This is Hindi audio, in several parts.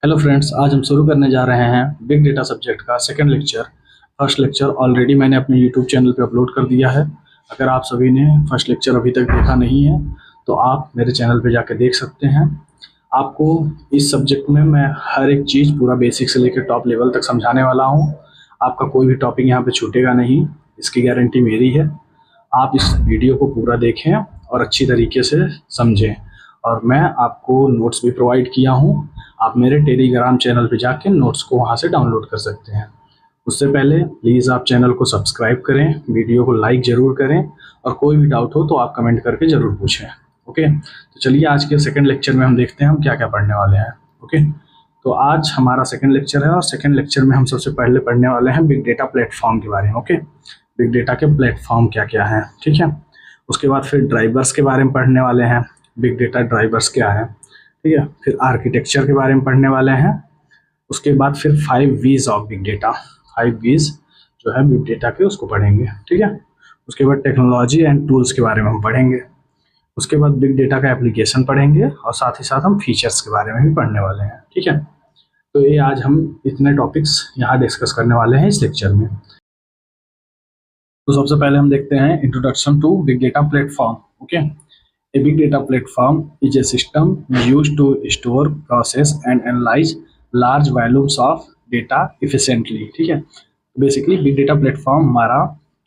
हेलो फ्रेंड्स, आज हम शुरू करने जा रहे हैं बिग डेटा सब्जेक्ट का second lecture. First lecture already मैंने अपने यूट्यूब चैनल पे अपलोड कर दिया है। अगर आप सभी ने फर्स्ट लेक्चर अभी तक देखा नहीं है तो आप मेरे चैनल पे जाकर देख सकते हैं। आपको इस सब्जेक्ट में मैं हर एक चीज़ पूरा बेसिक से लेकर टॉप लेवल तक समझाने वाला हूँ। आपका कोई भी टॉपिक यहाँ पे छूटेगा नहीं, इसकी गारंटी मेरी है। आप इस वीडियो को पूरा देखें और अच्छी तरीके से समझें। और मैं आपको नोट्स भी प्रोवाइड किया हूँ। आप मेरे टेलीग्राम चैनल पे जाके नोट्स को वहाँ से डाउनलोड कर सकते हैं। उससे पहले प्लीज़ आप चैनल को सब्सक्राइब करें, वीडियो को लाइक ज़रूर करें, और कोई भी डाउट हो तो आप कमेंट करके ज़रूर पूछें। ओके, तो चलिए आज के सेकंड लेक्चर में हम देखते हैं हम क्या क्या पढ़ने वाले हैं। ओके, तो आज हमारा सेकंड लेक्चर है और सेकंड लेक्चर में हम सबसे पहले पढ़ने वाले हैं बिग डेटा प्लेटफॉर्म के बारे में। ओके, बिग डेटा के प्लेटफॉर्म क्या क्या हैं, ठीक है। उसके बाद फिर ड्राइवर्स के बारे में पढ़ने वाले हैं, बिग डेटा ड्राइवर्स क्या है, ठीक है। फिर आर्किटेक्चर के बारे में पढ़ने वाले हैं। उसके बाद फिर 5 V's of big data, 5 V's जो है बिग डेटा के, उसको पढ़ेंगे, ठीक है। उसके बाद टेक्नोलॉजी एंड टूल्स के बारे में हम पढ़ेंगे। उसके बाद बिग डेटा का एप्लीकेशन पढ़ेंगे और साथ ही साथ हम फीचर्स के बारे में भी पढ़ने वाले हैं, ठीक है। तो ये आज हम इतने टॉपिक्स यहाँ डिस्कस करने वाले हैं इस लेक्चर में। तो सबसे पहले हम देखते हैं introduction to big data platform. Okay, A big data platform is a system used to store, process and analyze large volumes of data efficiently, ठीक है। बेसिकली बिग डेटा प्लेटफॉर्म हमारा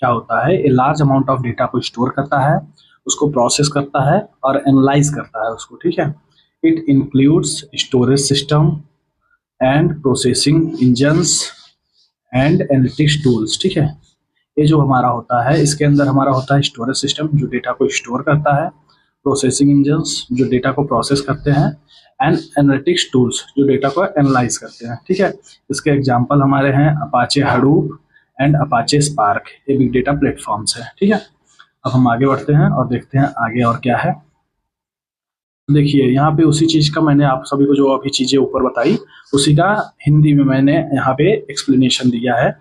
क्या होता है, a large amount of data को स्टोर करता है, उसको प्रोसेस करता है और एनालाइज करता है उसको, ठीक है। It includes storage system and processing engines and analytics tools, ठीक है। ये जो हमारा होता है, इसके अंदर हमारा होता है स्टोरेज सिस्टम जो डेटा को स्टोर करता है, प्रोसेसिंग इंजन्स जो डेटा को प्रोसेस करते हैं, एंड एनालिटिक्स टूल्स जो डेटा को एनालाइज करते हैं, ठीक है। इसके एग्जांपल हमारे हैं Apache Hadoop and Apache spark, ये बिग डेटा प्लेटफॉर्म्स है, ठीक है। अब हम आगे बढ़ते हैं और देखते हैं आगे और क्या है। देखिए यहाँ पे उसी चीज़ का मैंने आप सभी को जो अभी चीज़ें ऊपर बताई उसी का हिंदी में मैंने यहाँ पे एक्सप्लेनेशन दिया है।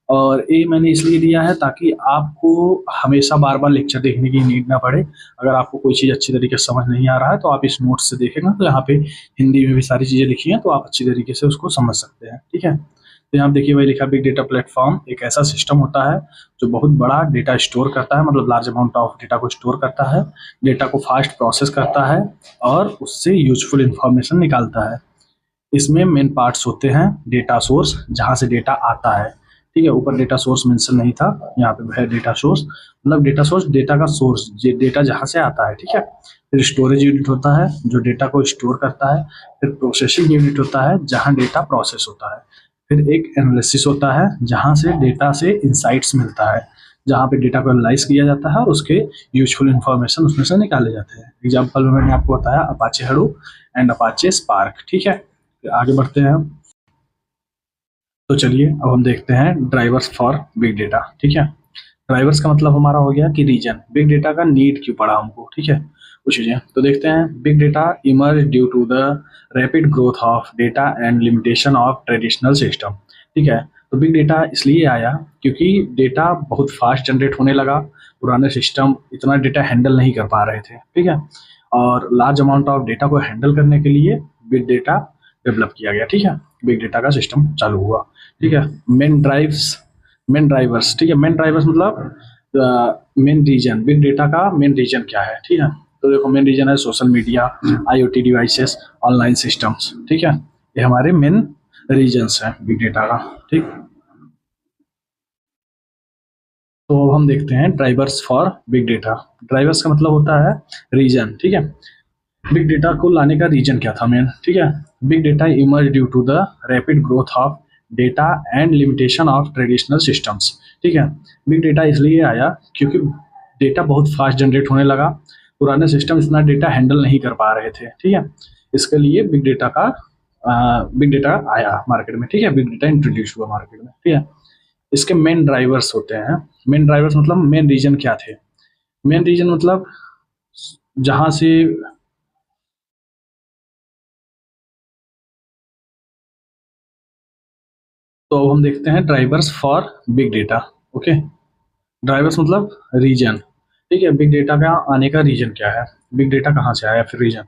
और ये मैंने इसलिए दिया है ताकि आपको हमेशा बार बार लेक्चर देखने की नीड ना पड़े। अगर आपको कोई चीज़ अच्छी तरीके से समझ नहीं आ रहा है तो आप इस नोट से देखेंगे तो यहाँ पे हिंदी में भी सारी चीज़ें लिखी हैं, तो आप अच्छी तरीके से उसको समझ सकते हैं, ठीक है। तो यहाँ देखिए भाई लिखा, बिग डेटा प्लेटफॉर्म एक ऐसा सिस्टम होता है जो बहुत बड़ा डेटा स्टोर करता है, मतलब लार्ज अमाउंट ऑफ डेटा को स्टोर करता है, डेटा को फास्ट प्रोसेस करता है और उससे यूजफुल इंफॉर्मेशन निकालता है। इसमें मेन पार्ट्स होते हैं डेटा सोर्स, जहाँ से डेटा आता है, ठीक है। ऊपर डेटा सोर्स मेंशन नहीं था, यहाँ पे है डेटा सोर्स, मतलब डेटा सोर्स डेटा का सोर्स, डेटा जहाँ से आता है, ठीक है। फिर स्टोरेज यूनिट होता है जो डेटा को स्टोर करता है। फिर प्रोसेसिंग यूनिट होता है जहाँ डेटा प्रोसेस होता है। फिर एक एनालिसिस होता है जहाँ से डेटा से इंसाइट्स मिलता है, जहाँ पे डेटा को एनालाइज किया जाता है और उसके यूजफुल इंफॉर्मेशन उसमें से निकाले जाते हैं। एग्जाम्पल में मैंने आपको बताया Apache Hadoop and Apache spark, ठीक है। आगे बढ़ते हैं। तो चलिए अब हम देखते हैं ड्राइवर्स फॉर बिग डेटा, ठीक है। ड्राइवर्स का मतलब हमारा हो गया कि रीजन, बिग डेटा का नीड क्यों पड़ा हमको, ठीक है, कुछ चीजें। तो देखते हैं, big data emerge due to the rapid growth of data and limitation of traditional system, ठीक है। तो बिग डेटा इसलिए आया क्योंकि डेटा बहुत फास्ट जनरेट होने लगा, पुराने सिस्टम इतना डेटा हैंडल नहीं कर पा रहे थे, ठीक है। और लार्ज अमाउंट ऑफ डेटा को हैंडल करने के लिए बिग डेटा डेवलप किया गया, ठीक है। बिग डेटा का सिस्टम चालू हुआ, ठीक है। मेन ड्राइवर्स, ठीक है। मेन ड्राइवर्स मतलब मेन रीजन, बिग डेटा का मेन रीजन क्या है, ठीक है। तो देखो मेन रीजन है social media, IoT devices, online systems, ठीक है। ये हमारे मेन रीजन्स हैं बिग डेटा का, ठीक। तो अब हम देखते हैं drivers for big data. Drivers का मतलब होता है रीजन, ठीक है। बिग डेटा को लाने का रीजन क्या था मेन, ठीक है। Big data emerge due to the rapid growth of data and limitation of traditional systems, ठीक है। बिग डेटा इसलिए आया क्योंकि डेटा बहुत फास्ट जनरेट होने लगा, पुराने सिस्टम इतना डेटा हैंडल नहीं कर पा रहे थे, ठीक है। इसके लिए बिग डेटा आया मार्केट में, ठीक है। बिग डेटा इंट्रोड्यूस हुआ मार्केट में, ठीक है। इसके मेन ड्राइवर्स होते हैं, मेन ड्राइवर्स मतलब मेन रीजन क्या थे। मेन रीजन मतलब जहां से, तो अब हम देखते हैं drivers for big data. Okay, drivers मतलब रीजन, ठीक है। बिग डेटा का आने का रीजन क्या है, बिग डेटा कहाँ से आया, फिर रीजन।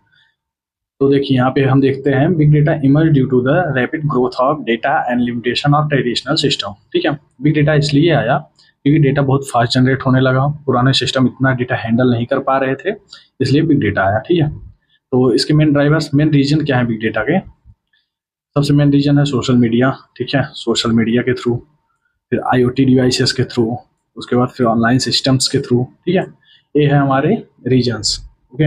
तो देखिए यहाँ पे हम देखते हैं big data emerge due to the rapid growth of data and limitation of traditional system. ठीक है, बिग डेटा इसलिए आया क्योंकि डेटा बहुत फास्ट जनरेट होने लगा, पुराने सिस्टम इतना डेटा हैंडल नहीं कर पा रहे थे, इसलिए बिग डेटा आया। ठीक है, तो इसके मेन ड्राइवर्स, मेन रीजन क्या है बिग डेटा के? सबसे मेन रीजन है सोशल मीडिया। ठीक है, सोशल मीडिया के थ्रू, फिर IoT डिवाइसेस के थ्रू, उसके बाद फिर ऑनलाइन सिस्टम्स के थ्रू। ठीक है, ये है हमारे रीजन्स। ओके,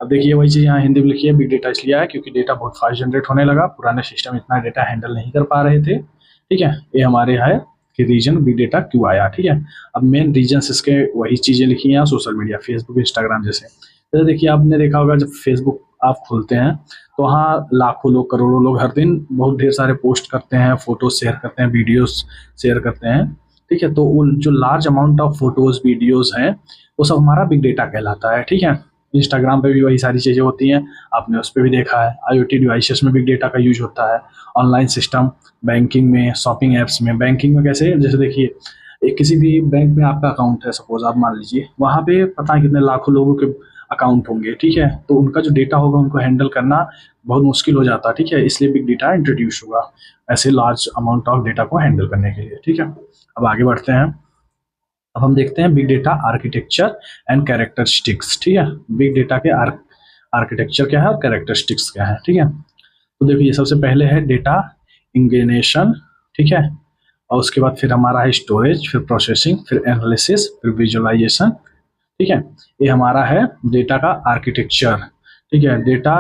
अब देखिए वही चीज़ यहाँ हिंदी में लिखी है, बिग डेटा इसलिए आया क्योंकि डेटा बहुत फास्ट जनरेट होने लगा, पुराने सिस्टम इतना डेटा हैंडल नहीं कर पा रहे थे। ठीक है, ये हमारे है कि रीजन बिग डेटा क्यों आया। ठीक है, अब मेन रीजन्स इसके वही चीज़ें लिखी हैं, सोशल मीडिया, फेसबुक, इंस्टाग्राम जैसे। तो देखिए आपने देखा होगा जब फेसबुक आप खोलते हैं तो वहाँ लाखों लोग, करोड़ों लोग हर दिन बहुत ढेर सारे पोस्ट करते हैं, फोटोज शेयर करते हैं, वीडियोस शेयर करते हैं। ठीक है, तो उन जो large amount of photos videos हैं वो सब हमारा बिग डेटा कहलाता है। ठीक है, इंस्टाग्राम पे भी वही सारी चीज़ें होती हैं, आपने उस पर भी देखा है। IoT डिवाइसेस में बिग डेटा का यूज होता है, ऑनलाइन सिस्टम, बैंकिंग में, शॉपिंग एप्स में। बैंकिंग में कैसे? जैसे देखिए किसी भी बैंक में आपका अकाउंट है, सपोज आप मान लीजिए, वहाँ पे पता है कितने लाखों लोगों के अकाउंट होंगे। ठीक है, तो उनका जो डेटा होगा उनको हैंडल करना बहुत मुश्किल हो जाता है। ठीक है, इसलिए बिग डेटा इंट्रोड्यूस होगा ऐसे लार्ज अमाउंट ऑफ डेटा को हैंडल करने के लिए। ठीक है, अब आगे बढ़ते हैं। अब हम देखते हैं big data architecture and characteristics. ठीक है, बिग डेटा के आर्किटेक्चर क्या है और कैरेक्टरिस्टिक्स क्या है। ठीक है, तो देखिए सबसे पहले है डेटा इंगेनेशन। ठीक है, और उसके बाद फिर हमारा है स्टोरेज, फिर प्रोसेसिंग, फिर एनालिसिस, फिर विजुअलाइजेशन। ठीक है, ये हमारा है डेटा का आर्किटेक्चर। ठीक है, डेटा,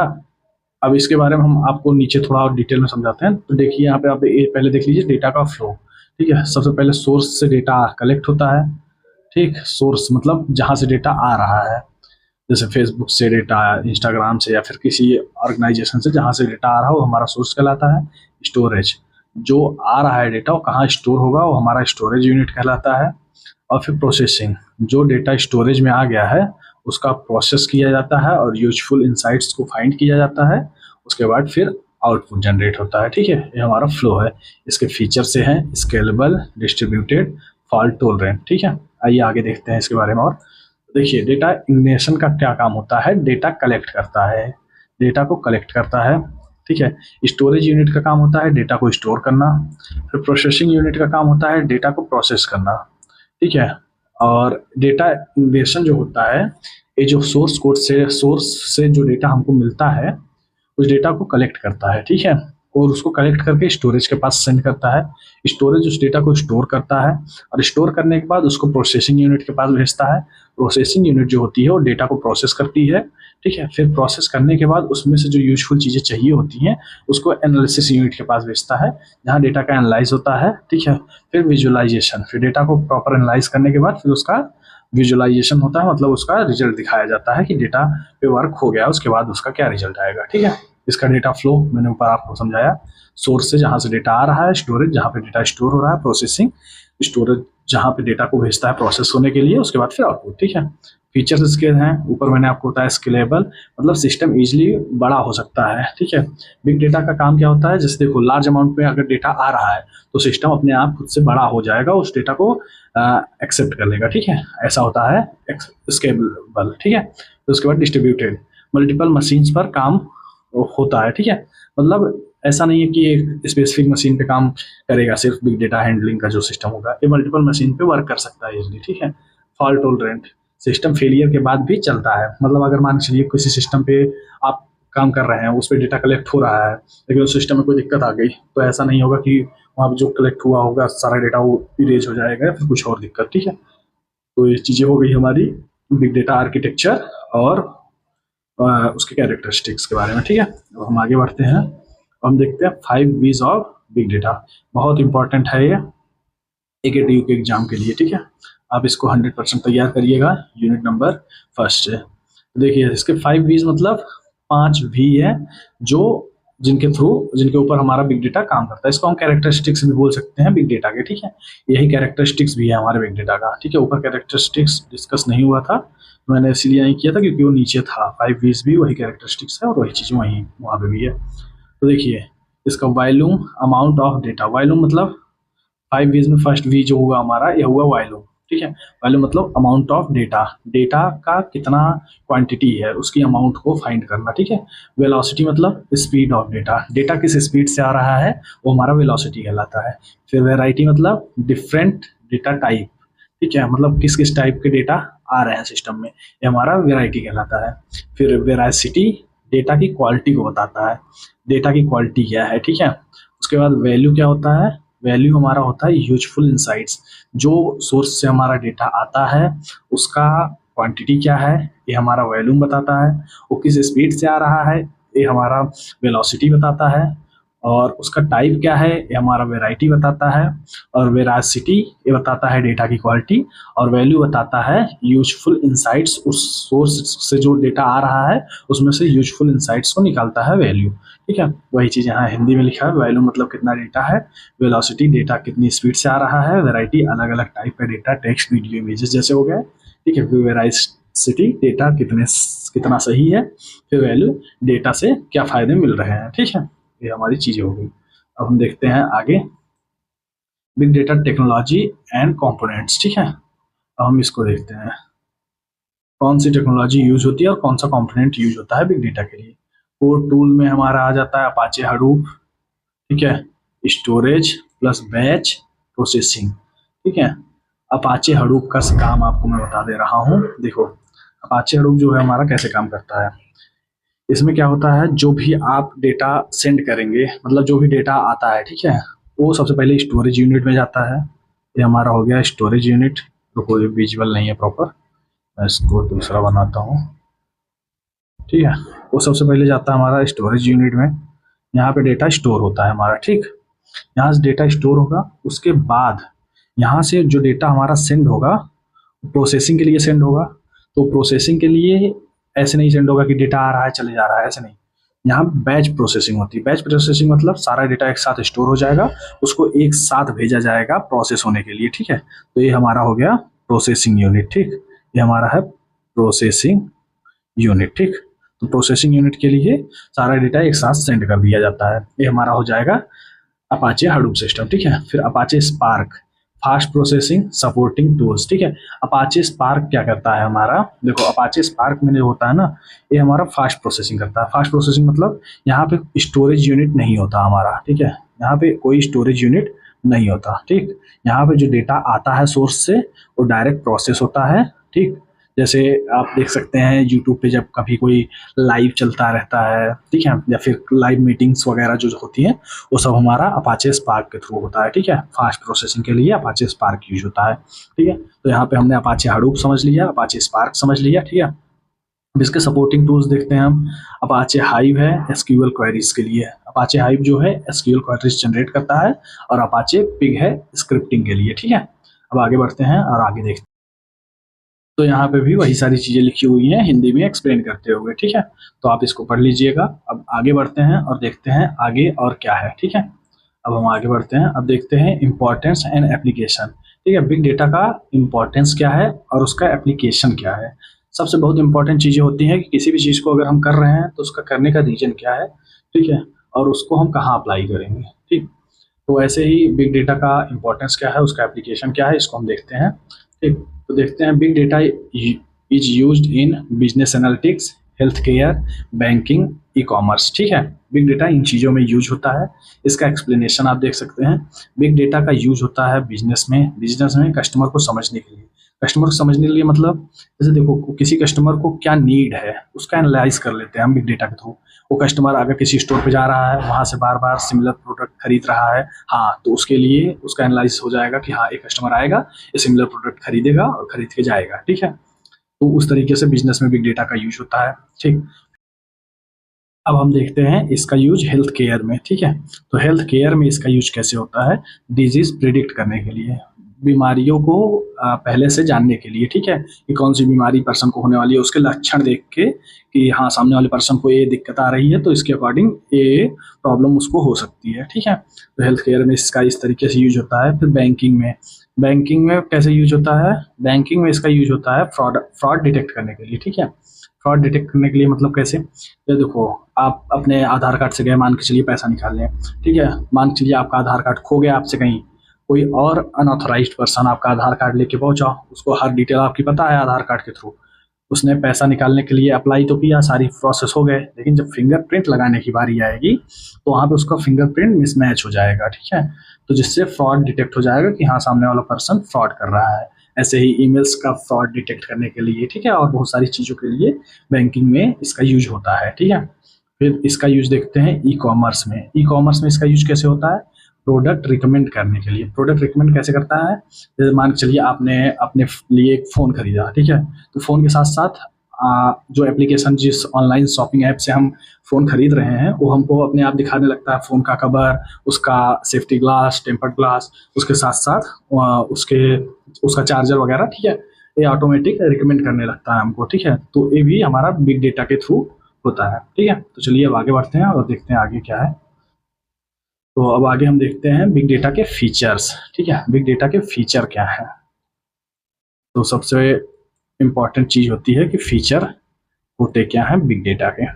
अब इसके बारे में हम आपको नीचे थोड़ा और डिटेल में समझाते हैं। तो देखिए यहाँ पे आप ये पहले देख लीजिए डेटा का फ्लो। ठीक है, सबसे पहले सोर्स से डेटा कलेक्ट होता है। ठीक, सोर्स मतलब जहाँ से डेटा आ रहा है, जैसे फेसबुक से डेटा, इंस्टाग्राम से, या फिर किसी ऑर्गेनाइजेशन से जहाँ से डेटा आ रहा है वो हमारा सोर्स कहलाता है। स्टोरेज, जो आ रहा है डेटा वो कहाँ स्टोर होगा वो हमारा स्टोरेज यूनिट कहलाता है। और फिर प्रोसेसिंग, जो डेटा स्टोरेज में आ गया है उसका प्रोसेस किया जाता है और यूजफुल इंसाइट्स को फाइंड किया जाता है। उसके बाद फिर आउटपुट जनरेट होता है। ठीक है, ये हमारा फ्लो है। इसके फीचर से हैं स्केलेबल, डिस्ट्रीब्यूटेड, फॉल्ट टॉलरेंट। ठीक है, आइए आगे देखते हैं इसके बारे में। और देखिए डेटा इंगेनेशन का क्या काम होता है? डेटा कलेक्ट करता है, डेटा को कलेक्ट करता है। ठीक है, स्टोरेज यूनिट का काम होता है डेटा को स्टोर करना। फिर प्रोसेसिंग यूनिट का काम होता है डेटा को प्रोसेस करना। ठीक है, और डेटा इंगेनेशन जो होता है, ये जो सोर्स कोड से, सोर्स से जो डेटा हमको मिलता है उस डेटा को कलेक्ट करता है। ठीक है, और उसको कलेक्ट करके स्टोरेज के पास सेंड करता है। स्टोरेज उस डेटा को स्टोर करता है और स्टोर करने के बाद उसको प्रोसेसिंग यूनिट के पास भेजता है। प्रोसेसिंग यूनिट जो होती है वो डेटा को प्रोसेस करती है। ठीक है, फिर प्रोसेस करने के बाद उसमें से जो यूजफुल चीज़ें चाहिए होती हैं उसको एनालिसिस यूनिट के पास भेजता है, जहाँ डेटा का एनालाइज होता है। ठीक है, फिर विजुअलाइजेशन, फिर डेटा को प्रॉपर एनालाइज करने के बाद फिर उसका विजुअलाइजेशन होता है, मतलब उसका रिजल्ट दिखाया जाता है कि डेटा पे वर्क हो गया, उसके बाद उसका क्या रिजल्ट आएगा। ठीक है, इसका डेटा फ्लो मैंने ऊपर आपको समझाया। सोर्स से जहाँ से डेटा आ रहा है, स्टोरेज जहाँ पे डेटा स्टोर हो रहा है, प्रोसेसिंग, स्टोरेज जहाँ पे डेटा को भेजता है प्रोसेस होने के लिए, उसके बाद फिर आउटपुट। ठीक है, फीचर्स इसके हैं ऊपर मैंने आपको बताया, स्केलेबल मतलब सिस्टम इजीली बड़ा हो सकता है। ठीक है, बिग डेटा का काम क्या होता है? जैसे देखो लार्ज अमाउंट में अगर डेटा आ रहा है तो सिस्टम अपने आप खुद से बड़ा हो जाएगा, उस डेटा को एक्सेप्ट कर लेगा। ठीक है, ऐसा होता है स्केलेबल। ठीक है, तो उसके बाद डिस्ट्रीब्यूटेड, मल्टीपल मशीन्स पर काम होता है। ठीक है, मतलब ऐसा नहीं है कि एक स्पेसिफिक मशीन पे काम करेगा सिर्फ बिग डेटा हैंडलिंग का जो सिस्टम होगा, ये मल्टीपल मशीन पे वर्क कर सकता है इजीली। ठीक है, फॉल्ट टॉलरेंट, सिस्टम फेलियर के बाद भी चलता है। मतलब अगर मान चलिए किसी सिस्टम पे आप काम कर रहे हैं, उस पर डेटा कलेक्ट हो रहा है, लेकिन उस सिस्टम में कोई दिक्कत आ गई तो ऐसा नहीं होगा कि वहाँ पे जो कलेक्ट हुआ होगा सारा डेटा वो इरेज हो जाएगा या फिर कुछ और दिक्कत। ठीक है, तो ये चीज़ें हो गई हमारी बिग डेटा आर्किटेक्चर और उसके कैरेक्टरिस्टिक्स के बारे में। ठीक है, अब हम आगे बढ़ते हैं, हम देखते हैं 5 V's ऑफ बिग डेटा। बहुत इंपॉर्टेंट है ये AKTU के एग्जाम के लिए। ठीक है, आप इसको 100% तैयार करिएगा, यूनिट नंबर फर्स्ट है। तो देखिए इसके 5 V's मतलब 5 V है जो जिनके ऊपर हमारा बिग डेटा काम करता है। इसको हम कैरेक्टरिस्टिक्स भी बोल सकते हैं बिग डेटा के। ठीक है, यही कैरेक्टरिस्टिक्स भी है हमारे बिग डेटा का। ठीक है, ऊपर कैरेक्टरिस्टिक्स डिस्कस नहीं हुआ था, मैंने इसीलिए नहीं किया था क्योंकि वो नीचे था। 5 V's भी वही कैरेक्टरिस्टिक्स है और वही चीज़ वहीं वहाँ पे भी है। तो देखिए इसका volume, amount of data, volume मतलब 5 V's में फर्स्ट V जो हुआ हमारा ये हुआ वॉल्यूम। ठीक है। वैल्यू मतलब अमाउंट ऑफ डेटा, डेटा का कितना क्वांटिटी है उसकी अमाउंट को फाइंड करना, ठीक है। वेलोसिटी मतलब स्पीड ऑफ डेटा, डेटा किस स्पीड से आ रहा है वो हमारा वेलोसिटी कहलाता है। फिर वेराइटी मतलब डिफरेंट डेटा टाइप, ठीक है, मतलब किस किस टाइप के डेटा आ रहे हैं सिस्टम में, ये हमारा वेराइटी कहलाता है। फिर वेरासिटी डेटा की क्वालिटी को बताता है, डेटा की क्वालिटी क्या है, ठीक है। उसके बाद वैल्यू क्या होता है, वैल्यू हमारा होता है यूजफुल इंसाइट्स, जो सोर्स से हमारा डेटा आता है उसका क्वांटिटी क्या है ये हमारा वैल्यूम बताता है, वो किस स्पीड से आ रहा है ये हमारा वेलोसिटी बताता है, और उसका टाइप क्या है ये हमारा वेराइटी बताता है, और वेरासिटी ये बताता है डेटा की क्वालिटी, और वैल्यू बताता है यूजफुल इंसाइट्स, उस सोर्स से जो डेटा आ रहा है उसमें से यूजफुल इंसाइट्स को निकालता है वैल्यू, ठीक है। वही चीज़ यहाँ हिंदी में लिखा है, वैल्यू मतलब कितना डेटा है, वेलोसिटी डेटा कितनी स्पीड से आ रहा है, वेराइटी अलग अलग टाइप का डेटा, टेक्स्ट वीडियो इमेजेस जैसे हो गए, ठीक है। वेराइसिटी डेटा कितना सही है, फिर वैल्यू डेटा से क्या फ़ायदे मिल रहे हैं, ठीक है। ये हमारी चीज़ें हो गई। अब हम देखते हैं आगे big data technology and components, ठीक है। अब हम इसको देखते हैं कौन सी टेक्नोलॉजी यूज होती है और कौन सा कंपोनेंट यूज होता है बिग डेटा के लिए। कोर टूल में हमारा आ जाता है अपाचे हडूप, ठीक है, स्टोरेज प्लस बैच प्रोसेसिंग, ठीक है। अपाचे हडूप का काम आपको मैं बता दे रहा हूँ। देखो अपाचे हडूप जो है हमारा कैसे काम करता है, इसमें क्या होता है जो भी आप डेटा सेंड करेंगे, मतलब जो भी डेटा आता है, ठीक है, वो सबसे पहले स्टोरेज यूनिट में जाता है। ये हमारा हो गया स्टोरेज यूनिट, तो कोई विजुअल नहीं है प्रॉपर, मैं इसको दूसरा बनाता हूँ, ठीक है। वो सबसे पहले जाता है हमारा स्टोरेज यूनिट में, यहाँ पे डेटा स्टोर होता है हमारा, ठीक। यहाँ से डेटा स्टोर होगा, उसके बाद यहाँ से जो डेटा हमारा सेंड होगा प्रोसेसिंग के लिए सेंड होगा। तो प्रोसेसिंग के लिए ऐसे नहीं सेंड होगा कि डेटा आ रहा है चले जा रहा है, ऐसे नहीं, यहाँ बैच प्रोसेसिंग होती है। बैच प्रोसेसिंग मतलब सारा डेटा एक साथ स्टोर हो जाएगा, उसको एक साथ भेजा जाएगा प्रोसेस होने के लिए, ठीक है। तो ये हमारा हो गया प्रोसेसिंग यूनिट, ठीक, ये हमारा है प्रोसेसिंग यूनिट, ठीक। तो प्रोसेसिंग यूनिट के लिए सारा डेटा एक साथ सेंड कर दिया जाता है, ये हमारा हो जाएगा अपाचे हडूप सिस्टम, ठीक है। फिर Apache spark fast processing supporting tools, ठीक है। अपाचे स्पार्क क्या करता है हमारा, देखो अपाचे स्पार्क में जो होता है ना, ये हमारा फास्ट प्रोसेसिंग करता है। फास्ट प्रोसेसिंग मतलब यहाँ पे स्टोरेज यूनिट नहीं होता हमारा, ठीक है, यहाँ पे कोई स्टोरेज यूनिट नहीं होता, ठीक। यहाँ पे जो डेटा आता है सोर्स से वो डायरेक्ट प्रोसेस होता है, ठीक। जैसे आप देख सकते हैं यूट्यूब पे जब कभी कोई लाइव चलता रहता है, ठीक है, या फिर लाइव मीटिंग्स वगैरह जो होती हैं वो सब हमारा अपाचे स्पार्क के थ्रू होता है, ठीक है। फास्ट प्रोसेसिंग के लिए अपाचे स्पार्क यूज होता है, ठीक है। तो यहाँ पे हमने अपाचे हडूप समझ लिया, अपाचे स्पार्क समझ लिया, ठीक है। अब इसके सपोर्टिंग टूल्स देखते हैं हम। अपाचे हाइव है एसक्यूएल क्वेरीज के लिए, अपाचे हाइव जो है एसक्यूएल क्वेरीज जनरेट करता है, और अपाचे पिग है स्क्रिप्टिंग के लिए, ठीक है। अब आगे बढ़ते हैं और आगे देखते हैं। तो यहाँ पे भी वही सारी चीज़ें लिखी हुई हैं हिंदी में एक्सप्लेन करते हुए, ठीक है। तो आप इसको पढ़ लीजिएगा। अब आगे बढ़ते हैं और देखते हैं आगे और क्या है, ठीक है। अब हम आगे बढ़ते हैं, अब देखते हैं इम्पोर्टेंस एंड एप्लीकेशन, ठीक है। बिग डेटा का इम्पोर्टेंस क्या है और उसका एप्लीकेशन क्या है। सबसे बहुत इंपॉर्टेंट चीज़ें होती हैं कि किसी भी चीज़ को अगर हम कर रहे हैं तो उसका करने का रीजन क्या है, ठीक है, और उसको हम कहाँ अप्लाई करेंगे, ठीक। तो ऐसे ही बिग डेटा का इम्पोर्टेंस क्या है, उसका एप्लीकेशन क्या है, इसको हम देखते हैं, ठीक। तो देखते हैं big data is used in business analytics, health care, banking, e commerce, ठीक है। बिग डेटा इन चीज़ों में यूज होता है। इसका एक्सप्लेनेशन आप देख सकते हैं। बिग डेटा का यूज होता है बिजनेस में कस्टमर को समझने के लिए। कस्टमर को समझने के लिए मतलब जैसे देखो किसी कस्टमर को क्या नीड है उसका एनालाइज कर लेते हैं हम बिग डेटा के थ्रू। वो कस्टमर अगर किसी स्टोर पे जा रहा है, वहाँ से बार बार सिमिलर प्रोडक्ट खरीद रहा है, हाँ, तो उसके लिए उसका एनालाइज हो जाएगा कि हाँ एक कस्टमर आएगा, ये सिमिलर प्रोडक्ट खरीदेगा और खरीद के जाएगा, ठीक है। तो उस तरीके से बिजनेस में बिग डेटा का यूज होता है, ठीक। अब हम देखते हैं इसका यूज हेल्थ केयर में, ठीक है। तो हेल्थ केयर में इसका यूज कैसे होता है, डिजीज प्रिडिक्ट करने के लिए, बीमारियों को पहले से जानने के लिए, ठीक है, कि कौन सी बीमारी पर्सन को होने वाली है, उसके लक्षण देख के कि हाँ सामने वाले पर्सन को ये दिक्कत आ रही है तो इसके अकॉर्डिंग ये प्रॉब्लम उसको हो सकती है, ठीक है। तो हेल्थ केयर में इसका इस तरीके से यूज होता है। फिर बैंकिंग में कैसे यूज होता है, बैंकिंग में इसका यूज होता है फ्रॉड डिटेक्ट करने के लिए, ठीक है। फ्रॉड डिटेक्ट करने के लिए मतलब कैसे, ये देखो आप अपने आधार कार्ड से गए, मान के चलिए पैसा निकाल लें, ठीक है, मान के चलिए आपका आधार कार्ड खो गया आपसे कहीं, कोई और अनऑथराइज्ड पर्सन आपका आधार कार्ड लेके पहुंचा, उसको हर डिटेल आपकी पता है आधार कार्ड के थ्रू, उसने पैसा निकालने के लिए अप्लाई तो किया, सारी प्रोसेस हो गए, लेकिन जब फिंगरप्रिंट लगाने की बारी आएगी तो वहाँ पे उसका फिंगरप्रिंट मिसमैच हो जाएगा, ठीक है। तो जिससे फ्रॉड डिटेक्ट हो जाएगा कि हाँ सामने वाला पर्सन फ्रॉड कर रहा है। ऐसे ही ईमेल्स का फ्रॉड डिटेक्ट करने के लिए, ठीक है, और बहुत सारी चीज़ों के लिए बैंकिंग में इसका यूज होता है, ठीक है। फिर इसका यूज देखते हैं ई कॉमर्स में। ई कॉमर्स में इसका यूज कैसे होता है? प्रोडक्ट रिकमेंड करने के लिए। प्रोडक्ट रिकमेंड कैसे करता है? जैसे मान के चलिए आपने अपने लिए एक फ़ोन खरीदा, ठीक है, तो फ़ोन के साथ साथ जो एप्लीकेशन जिस ऑनलाइन शॉपिंग ऐप से हम फ़ोन खरीद रहे हैं वो हमको अपने आप दिखाने लगता है फ़ोन का कवर, उसका सेफ्टी ग्लास, टेम्पर्ड ग्लास, उसके साथ साथ उसका चार्जर वगैरह, ठीक है, ये ऑटोमेटिक रिकमेंड करने लगता है हमको, ठीक है। तो ये भी हमारा बिग डेटा के थ्रू होता है, ठीक है। तो चलिए अब आगे बढ़ते हैं और देखते हैं आगे क्या है। तो अब आगे हम देखते हैं बिग डेटा के फीचर्स, ठीक है। बिग डेटा के फीचर क्या है? तो सबसे इम्पॉर्टेंट चीज़ होती है कि फीचर होते क्या हैं बिग डेटा के।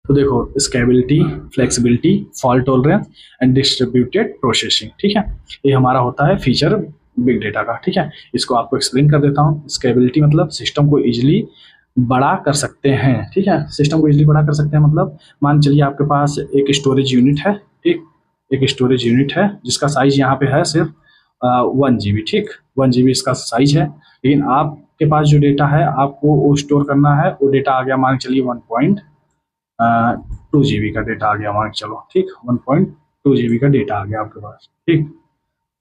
तो देखो, scalability, flexibility, fault tolerance and distributed processing, ठीक है, ये हमारा होता है फीचर बिग डेटा का, ठीक है। इसको आपको एक्सप्लेन कर देता हूँ। स्केलेबिलिटी मतलब सिस्टम को इजीली बड़ा कर सकते हैं, ठीक है। सिस्टम को इजीली बड़ा कर सकते हैं मतलब मान चलिए आपके पास एक स्टोरेज यूनिट है, ठीक, एक स्टोरेज यूनिट है जिसका साइज यहाँ पे है सिर्फ 1 GB, ठीक, 1 GB इसका साइज है, लेकिन आपके पास जो डेटा है आपको वो स्टोर करना है, वो डेटा आ गया मान के चलिए 1.2 GB का डेटा आ गया मान के चलो, ठीक, 1.2 GB का डेटा आ गया आपके पास, ठीक।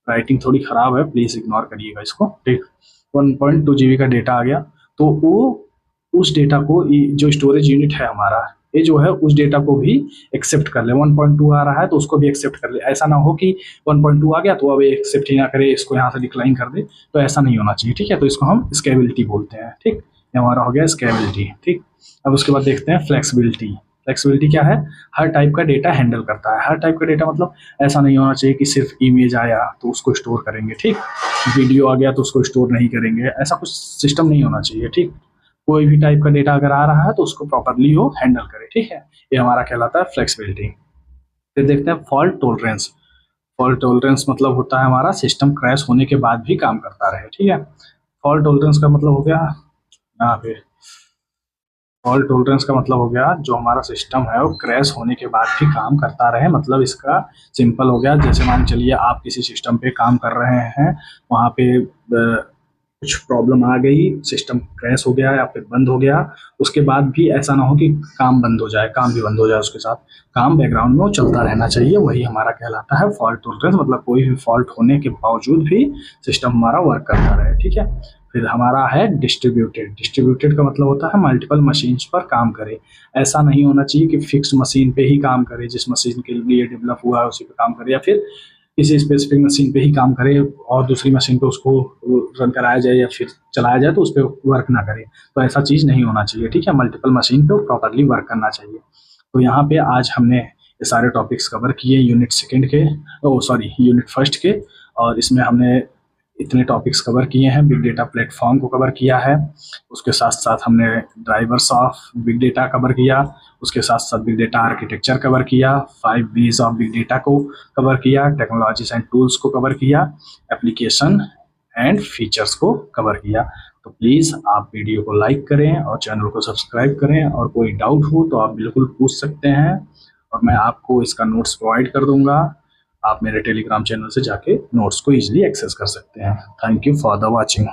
राइटिंग थोड़ी ख़राब है, प्लीज़ इग्नोर करिएगा इसको, ठीक। 1.2 GB का डेटा आ गया, तो वो उस डेटा को जो स्टोरेज यूनिट है हमारा, ये जो है उस डेटा को भी एक्सेप्ट कर ले। 1.2 आ रहा है तो उसको भी एक्सेप्ट कर ले। ऐसा ना हो कि 1.2 आ गया तो अब एक्सेप्ट ही ना करे, इसको यहाँ से डिक्लाइन कर दे, तो ऐसा नहीं होना चाहिए, ठीक है। तो इसको हम स्केलेबिलिटी बोलते हैं, ठीक, ये हमारा हो गया स्केलेबिलिटी, ठीक। अब उसके बाद देखते हैं फ्लेक्सिबिलिटी। फ्लेक्सिबिलिटी क्या है? हर टाइप का डेटा हैंडल करता है। हर टाइप का डेटा मतलब ऐसा नहीं होना चाहिए कि सिर्फ इमेज आया तो उसको स्टोर करेंगे, ठीक, वीडियो आ गया तो उसको स्टोर नहीं करेंगे, ऐसा कुछ सिस्टम नहीं होना चाहिए, ठीक। कोई भी टाइप का डेटा अगर आ रहा है तो उसको प्रॉपरली वो हैंडल करे, ठीक है, ये हमारा कहलाता है फ्लेक्सिबिलिटी। फिर देखते हैं फॉल्ट टॉलरेंस। फॉल्ट टॉलरेंस मतलब होता है हमारा सिस्टम क्रैश होने के बाद भी काम करता रहे, ठीक है। फॉल्ट टॉलरेंस का मतलब हो गया यहाँ पे, फॉल्ट टॉलरेंस का मतलब हो गया जो हमारा सिस्टम है वो क्रैश होने के बाद भी काम करता रहे। मतलब इसका सिंपल हो गया, जैसे मान चलिए आप किसी सिस्टम पे काम कर रहे हैं, वहाँ पे कुछ प्रॉब्लम आ गई, सिस्टम क्रैश हो गया या फिर बंद हो गया, उसके बाद भी ऐसा ना हो कि काम बंद हो जाए, काम भी बंद हो जाए, उसके साथ काम बैकग्राउंड में वो चलता रहना चाहिए, वही हमारा कहलाता है फॉल्ट टॉलरेंस। मतलब कोई भी फॉल्ट होने के बावजूद भी सिस्टम हमारा वर्क करता रहे, ठीक है। फिर हमारा है डिस्ट्रीब्यूटेड। डिस्ट्रीब्यूटेड का मतलब होता है मल्टीपल मशीन्स पर काम करे। ऐसा नहीं होना चाहिए कि फिक्स मशीन पे ही काम करे, जिस मशीन के लिए डेवलप हुआ है उसी पे काम करे, या फिर किसी स्पेसिफिक मशीन पे ही काम करे और दूसरी मशीन पे उसको रन कराया जाए या फिर चलाया जाए तो उस पर वर्क ना करे। तो ऐसा चीज़ नहीं होना चाहिए, ठीक है। मल्टीपल मशीन पे प्रॉपरली वर्क करना चाहिए। तो यहाँ पे आज हमने ये सारे टॉपिक्स कवर किए यूनिट सेकेंड के, यूनिट फर्स्ट के, और इसमें हमने इतने टॉपिक्स कवर किए हैं। बिग डेटा प्लेटफॉर्म को कवर किया है, उसके साथ साथ हमने drivers of big data cover किया, उसके साथ साथ बिग डेटा आर्किटेक्चर कवर किया, 5 B's ऑफ बिग डेटा को कवर किया, टेक्नोलॉजीज एंड टूल्स को कवर किया, एप्लीकेशन एंड फीचर्स को कवर किया। तो प्लीज़ आप वीडियो को लाइक करें और चैनल को सब्सक्राइब करें, और कोई डाउट हो तो आप बिल्कुल पूछ सकते हैं और मैं आपको इसका नोट्स प्रोवाइड कर दूंगा। आप मेरे टेलीग्राम चैनल से जाके नोट्स को ईजिली एक्सेस कर सकते हैं। Thank you for the watching.